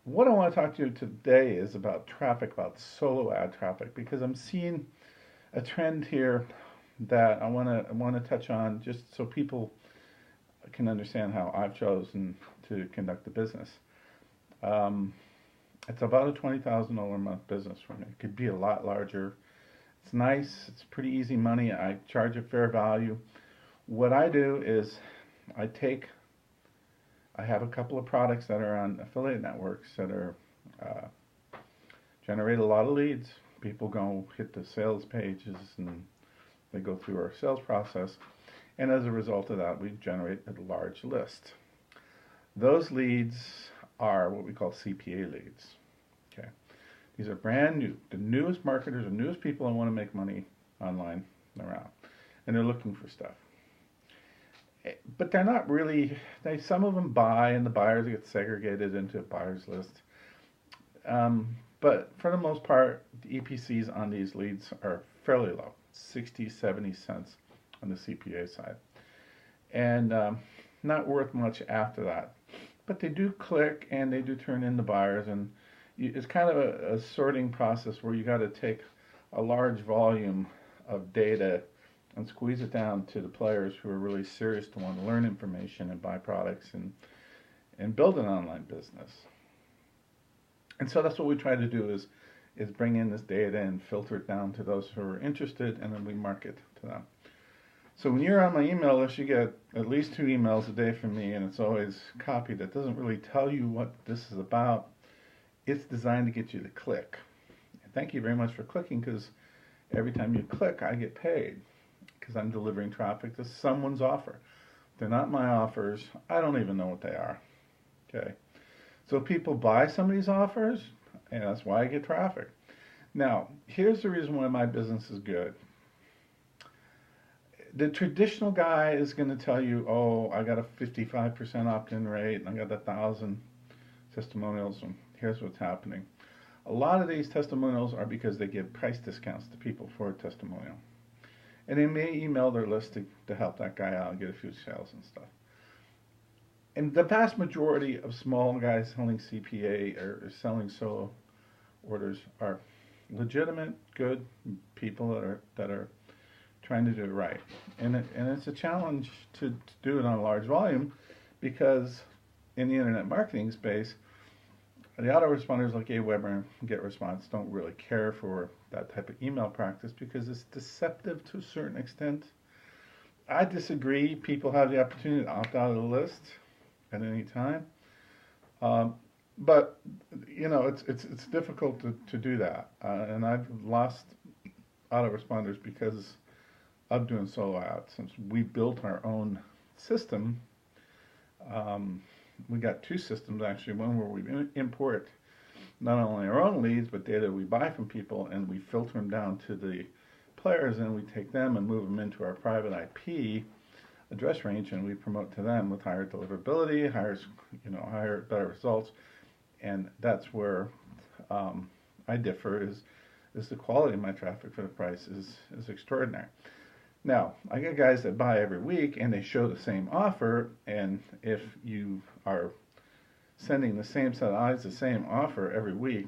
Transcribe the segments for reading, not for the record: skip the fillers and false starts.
What I want to talk to you today is about traffic, about solo ad traffic, because I'm seeing a trend here that I want to touch on just so people can understand how I've chosen to conduct the business. Um, it's about a $20,000 a month business for me. It could be a lot larger. It's nice. It's pretty easy money. I charge a fair value. What I do is I take I have a couple of products that are on affiliate networks that are uh, generate a lot of leads. People go hit the sales pages and they go through our sales process. And as a result of that, we generate a large list. Those leads are what we call CPA leads. Okay. These are brand new, the newest marketers, the newest people that want to make money online around. And they're looking for stuff. But they're not really, some of them buy and the buyers get segregated into a buyer's list. But for the most part, the EPCs on these leads are fairly low, 60, 70 cents on the CPA side. And not worth much after that. But they do click and they do turn into buyers. And it's kind of a sorting process where you got to take a large volume of data and squeeze it down to the players who are really serious to want to learn information and buy products and build an online business. And so that's what we try to do is bring in this data and filter it down to those who are interested, and then we market to them. So when you're on my email list, you get at least 2 emails a day from me, and it's always copied. It doesn't really tell you what this is about. It's designed to get you to click. And thank you very much for clicking, because every time you click, I get paid because I'm delivering traffic to someone's offer. They're not my offers. I don't even know what they are. Okay. So people buy some of these offers, and that's why I get traffic. Now, here's the reason why my business is good. The traditional guy is going to tell you, oh, I got a 55% opt-in rate, and I got 1,000 testimonials, and here's what's happening. A lot of these testimonials are because they give price discounts to people for a testimonial. And they may email their list to help that guy out and get a few sales and stuff. And the vast majority of small guys selling CPA or selling solo orders are legitimate, good people that are trying to do it right. And it's a challenge to do it on a large volume because in the internet marketing space, the autoresponders like Aweber and GetResponse don't really care for that type of email practice because it's deceptive to a certain extent. I disagree. People have the opportunity to opt out of the list at any time. But it's difficult to do that, and I've lost autoresponders because of doing solo ads. Since we built our own system, we got 2 systems actually. One where we import not only our own leads but data we buy from people, and we filter them down to the players, and we take them and move them into our private IP address range, and we promote to them with higher deliverability, higher better results. And that's where I differ is the quality of my traffic for the price is extraordinary. Now, I get guys that buy every week and they show the same offer, and if you are sending the same set of eyes the same offer every week,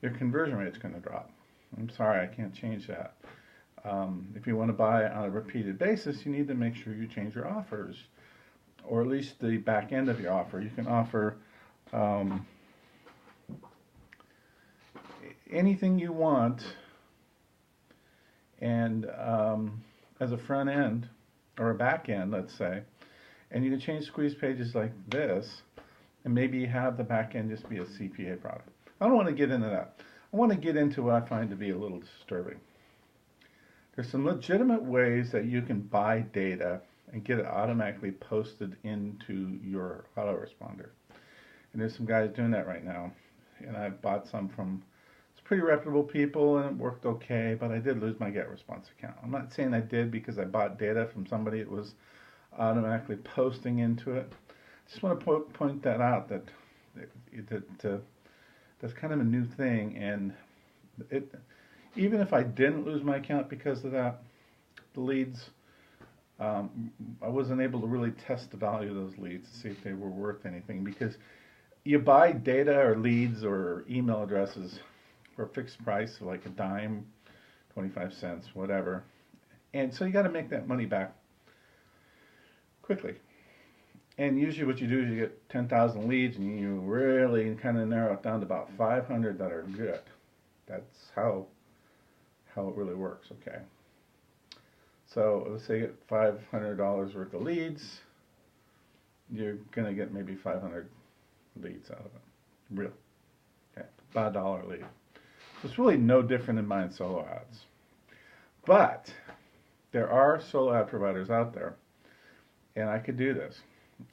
your conversion rate is going to drop. I'm sorry, I can't change that. If you want to buy on a repeated basis, you need to make sure you change your offers, or at least the back end of your offer. You can offer anything you want, and as a front end or a back end, let's say, and you can change squeeze pages like this, and maybe have the back end just be a CPA product. I don't want to get into that. I want to get into what I find to be a little disturbing. There's some legitimate ways that you can buy data and get it automatically posted into your autoresponder. And there's some guys doing that right now. And I bought some from pretty reputable people, and it worked okay, but I did lose my GetResponse account. I'm not saying I did because I bought data from somebody that was automatically posting into it. I just want to point that out, that that's kind of a new thing, and even if I didn't lose my account because of that, the leads, I wasn't able to really test the value of those leads to see if they were worth anything, because you buy data or leads or email addresses for a fixed price, like a dime, 25 cents, whatever. And so you got to make that money back quickly. And usually what you do is you get 10,000 leads and you really kind of narrow it down to about 500 that are good. That's how it really works, okay? So let's say you get $500 worth of leads. You're going to get maybe 500 leads out of it. Real. Okay, about a dollar a lead. So it's really no different than buying solo ads. But there are solo ad providers out there, and I could do this.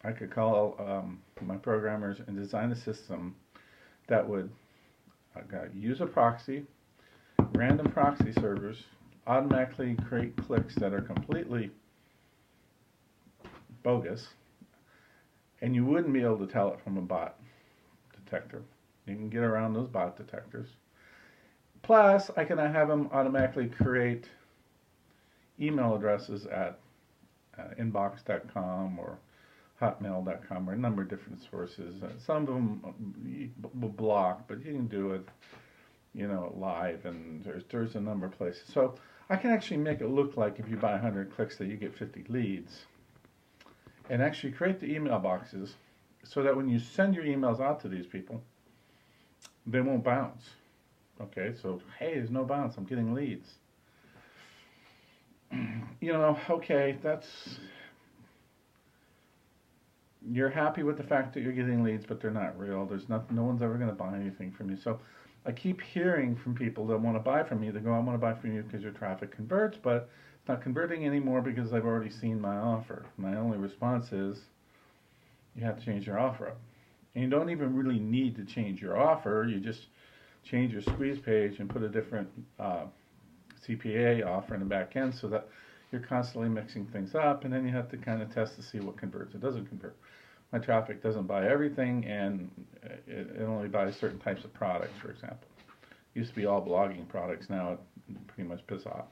I could call my programmers and design a system that would use a proxy, random proxy servers, automatically create clicks that are completely bogus, and you wouldn't be able to tell it from a bot detector. You can get around those bot detectors. Plus, I can have them automatically create email addresses at inbox.com or hotmail.com or a number of different sources. Some of them will block, but you can do it, live, and there's a number of places. So I can actually make it look like if you buy 100 clicks that you get 50 leads, and actually create the email boxes so that when you send your emails out to these people, they won't bounce. Okay, so hey, there's no bounce, I'm getting leads. Okay, you're happy with the fact that you're getting leads, but they're not real. No one's ever going to buy anything from you. So I keep hearing from people that want to buy from you. They go, I want to buy from you because your traffic converts, but it's not converting anymore because I've already seen my offer. My only response is, you have to change your offer up. And you don't even really need to change your offer. You just change your squeeze page and put a different CPA offer in the back end so that you're constantly mixing things up, and then you have to kind of test to see what converts. It doesn't convert. My traffic doesn't buy everything, and it only buys certain types of products, for example. It used to be all blogging products. Now it pretty much piss off.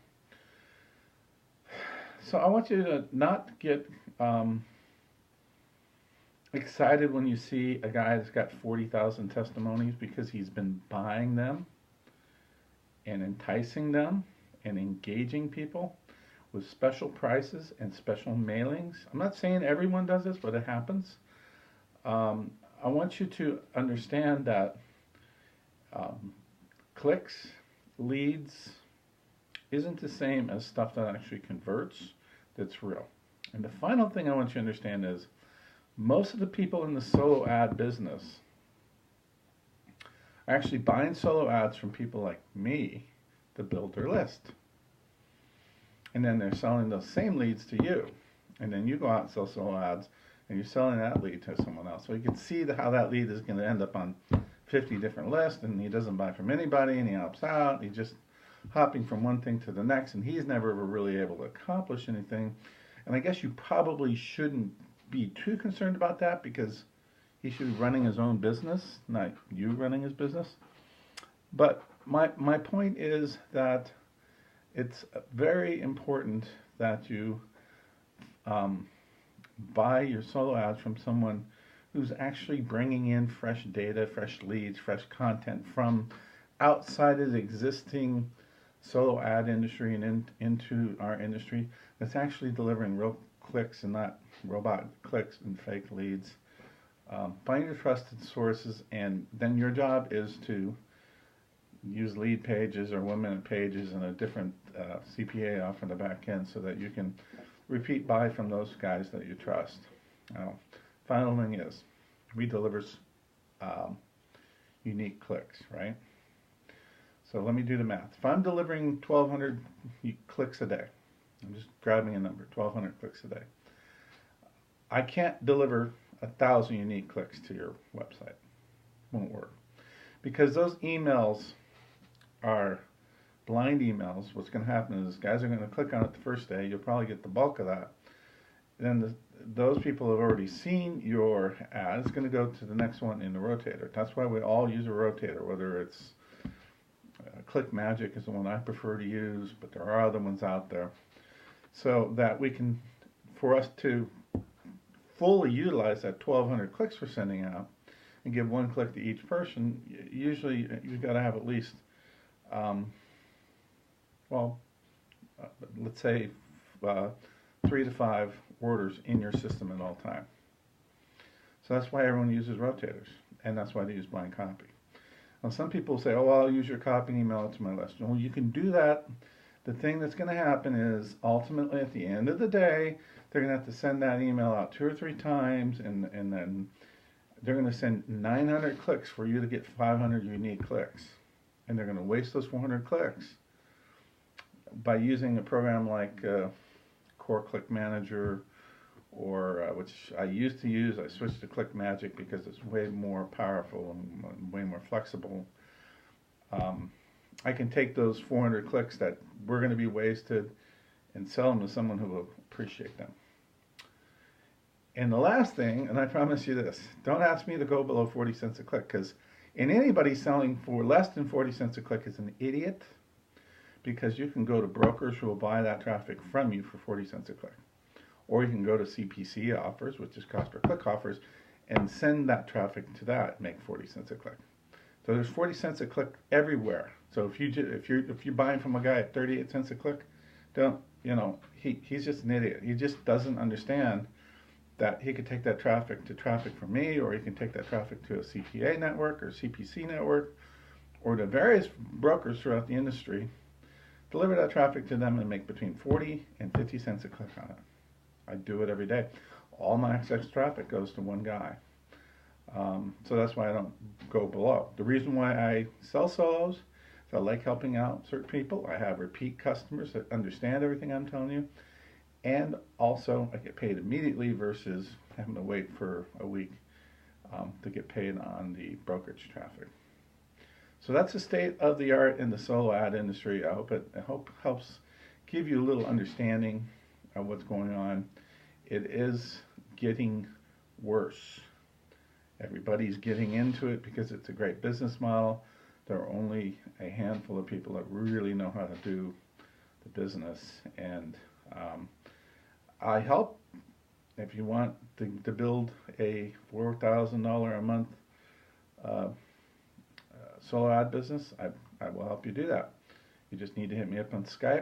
So I want you to not get excited when you see a guy that's got 40,000 testimonies because he's been buying them and enticing them and engaging people with special prices and special mailings. I'm not saying everyone does this, but it happens. I want you to understand that clicks, leads, isn't the same as stuff that actually converts, that's real. And the final thing I want you to understand is most of the people in the solo ad business are actually buying solo ads from people like me to build their list. And then they're selling those same leads to you. And then you go out and sell solo ads, and you're selling that lead to someone else. So you can see how that lead is going to end up on 50 different lists, and he doesn't buy from anybody, and he opts out. He's just hopping from one thing to the next, and he's never ever really able to accomplish anything. And I guess you probably shouldn't be too concerned about that, because he should be running his own business, not you running his business. But my point is that it's very important that you buy your solo ads from someone who's actually bringing in fresh data, fresh leads, fresh content from outside of the existing solo ad industry and into our industry, that's actually delivering real clicks and not robot clicks and fake leads. Find your trusted sources, and then your job is to use lead pages or 1-minute pages and a different CPA off in the back end so that you can repeat buy from those guys that you trust. Final thing is, we deliver unique clicks, right? So let me do the math. If I'm delivering 1,200 clicks a day, I'm just grabbing a number, 1,200 clicks a day, I can't deliver 1,000 unique clicks to your website. Won't work. Because those emails are blind emails. What's going to happen is guys are going to click on it the first day. You'll probably get the bulk of that. Then those people have already seen your ad. It's going to go to the next one in the rotator. That's why we all use a rotator, whether it's ClickMagick is the one I prefer to use, but there are other ones out there. So that we can, for us to fully utilize that 1,200 clicks we're sending out, and give one click to each person, usually you've got to have at least, um, well, let's say uh, 3 to 5 orders in your system at all time. So that's why everyone uses rotators, and that's why they use blind copy. Now, some people say, oh, well, I'll use your copy and email it to my list. Well, you can do that. The thing that's going to happen is ultimately at the end of the day, they're going to have to send that email out 2 or 3 times, and then they're going to send 900 clicks for you to get 500 unique clicks. And they're going to waste those 400 clicks by using a program like Core Click Manager, or which I used to use. I switched to ClickMagick because it's way more powerful and way more flexible. I can take those 400 clicks that were going to be wasted and sell them to someone who will appreciate them. And the last thing, and I promise you this, don't ask me to go below 40 cents a click, because anybody selling for less than 40 cents a click is an idiot, because you can go to brokers who will buy that traffic from you for 40 cents a click. Or you can go to CPC offers, which is cost per click offers, and send that traffic to that and make 40 cents a click. So there's 40 cents a click everywhere. So if you're buying from a guy at 38 cents a click, he's just an idiot. He just doesn't understand that he could take that traffic to traffic from me, or he can take that traffic to a CPA network or CPC network, or to various brokers throughout the industry, deliver that traffic to them and make between 40 and 50 cents a click on it. I do it every day. All my excess traffic goes to one guy. So that's why I don't go below. The reason why I sell solos is I like helping out certain people. I have repeat customers that understand everything I'm telling you. And also I get paid immediately versus having to wait for a week to get paid on the brokerage traffic. So that's the state of the art in the solo ad industry. I hope it helps give you a little understanding of what's going on. It is getting worse. Everybody's getting into it because it's a great business model. There are only a handful of people that really know how to do the business, and I help. If you want to build a $4,000 a month solo ad business, I will help you do that. You just need to hit me up on Skype.